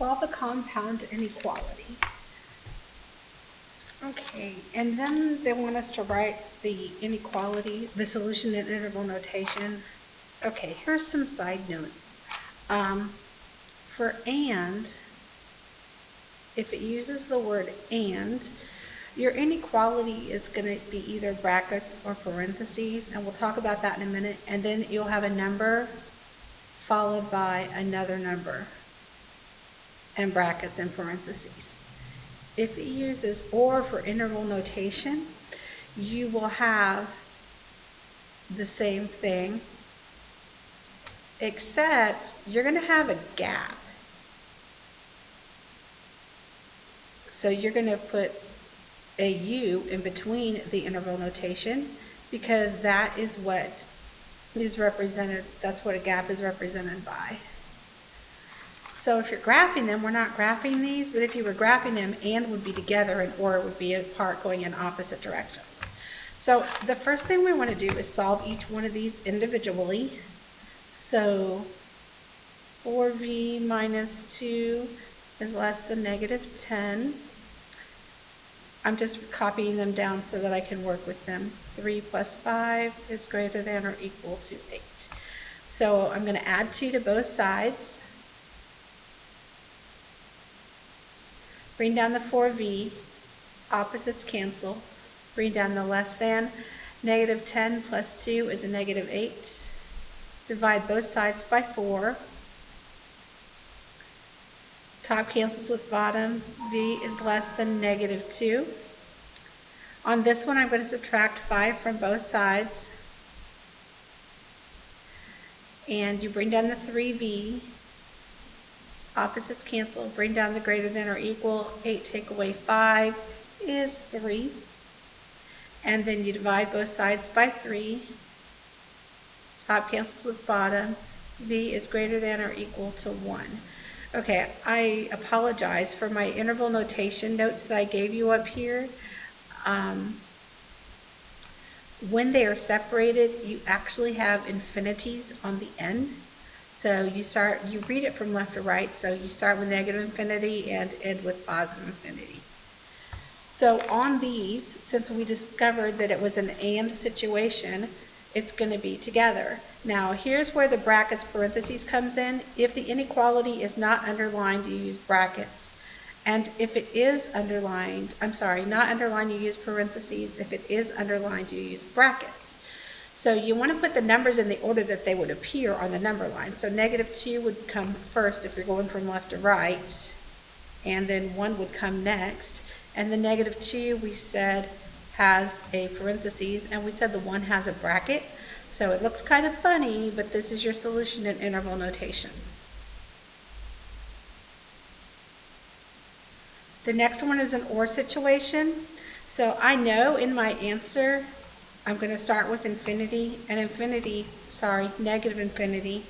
solve the compound inequality. Okay, and then they want us to write the inequality, the solution in interval notation. Okay, here's some side notes. For and, if it uses the word and, your inequality is going to be either brackets or parentheses, and we'll talk about that in a minute, and then you'll have a number followed by another number and brackets and parentheses. If it uses or for interval notation, you will have the same thing, except you're going to have a gap. So you're going to put a U in between the interval notation, because that is what is represented, that's what a gap is represented by. So if you're graphing them, we're not graphing these, but if you were graphing them, and would be together and or would be apart going in opposite directions. So the first thing we want to do is solve each one of these individually. So 4v minus 2 is less than negative 10. I'm just copying them down so that I can work with them. 3 plus 5 is greater than or equal to 8. So I'm going to add 2 to both sides. Bring down the 4v, opposites cancel. Bring down the less than. Negative 10 plus 2 is a negative 8. Divide both sides by 4. Top cancels with bottom. V is less than negative 2. On this one, I'm going to subtract 5 from both sides. And you bring down the 3v. Opposites cancel. Bring down the greater than or equal. 8 take away 5 is 3. And then you divide both sides by 3. Top cancels with bottom. V is greater than or equal to 1. Okay, I apologize for my interval notation notes that I gave you up here. When they are separated, you actually have infinities on the end. So you read it from left to right, so you start with negative infinity and end with positive infinity. So on these, since we discovered that it was an and situation, it's going to be together. Now here's where the brackets parentheses comes in. If the inequality is not underlined, you use brackets. And if it is underlined, not underlined, you use parentheses. If it is underlined, you use brackets. So you want to put the numbers in the order that they would appear on the number line. So negative 2 would come first if you're going from left to right, and then 1 would come next. And the negative 2, we said, has a parentheses, and we said the 1 has a bracket. So it looks kind of funny, but this is your solution in interval notation. The next one is an or situation. So I know in my answer, I'm going to start with infinity, and negative infinity.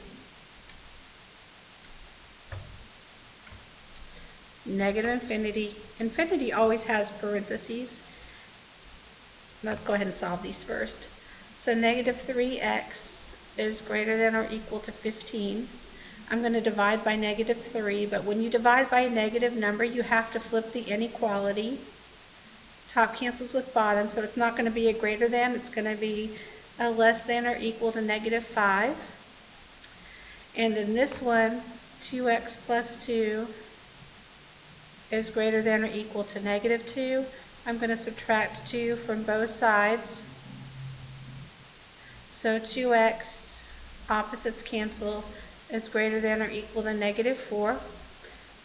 Negative infinity. Infinity always has parentheses. Let's go ahead and solve these first. So negative 3x is greater than or equal to 15. I'm going to divide by negative 3, but when you divide by a negative number, you have to flip the inequality. Top cancels with bottom, so it's not going to be a greater than, it's going to be a less than or equal to negative 5. And then this one, 2x plus 2 is greater than or equal to negative 2. I'm going to subtract 2 from both sides. So 2x, opposites cancel, is greater than or equal to negative 4.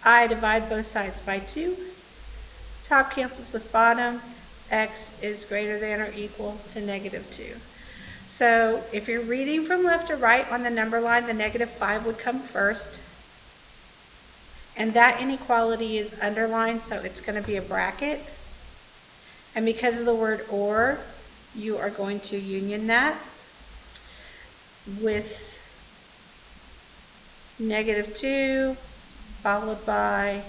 I divide both sides by 2. Top cancels with bottom. X is greater than or equal to negative 2. So if you're reading from left to right on the number line, the negative 5 would come first. And that inequality is underlined, so it's going to be a bracket. And because of the word or, you are going to union that with negative 2 followed by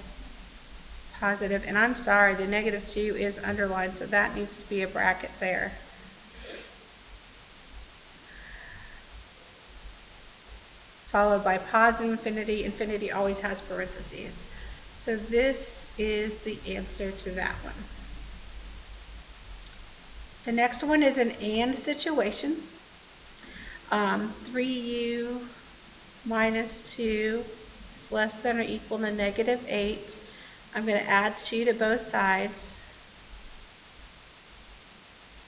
positive, and I'm sorry, the negative 2 is underlined, so that needs to be a bracket there. Followed by positive infinity. Infinity always has parentheses. So this is the answer to that one. The next one is an and situation. 3u minus 2 is less than or equal to negative 8. I'm going to add 2 to both sides.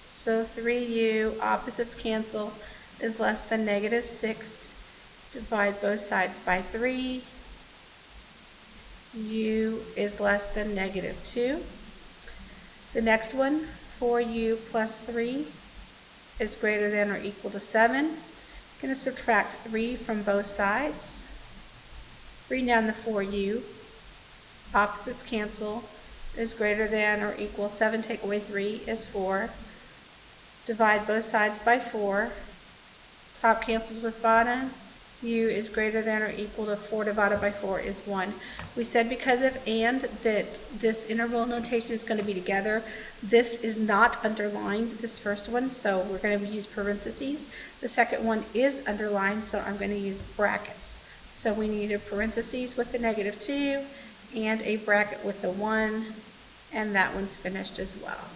So 3u, opposites cancel, is less than negative 6. Divide both sides by 3. U is less than negative 2. The next one, 4u plus 3 is greater than or equal to 7. I'm going to subtract 3 from both sides. Bring down the 4u. Opposites cancel, is greater than or equal 7 take away 3 is 4. Divide both sides by 4. Top cancels with bottom. U is greater than or equal to 4 divided by 4 is 1. We said because of and that this interval notation is going to be together. This is not underlined, this first one, so we're going to use parentheses. The second one is underlined, so I'm going to use brackets. So we need a parentheses with the negative 2 and a bracket with the 1, and that one's finished as well.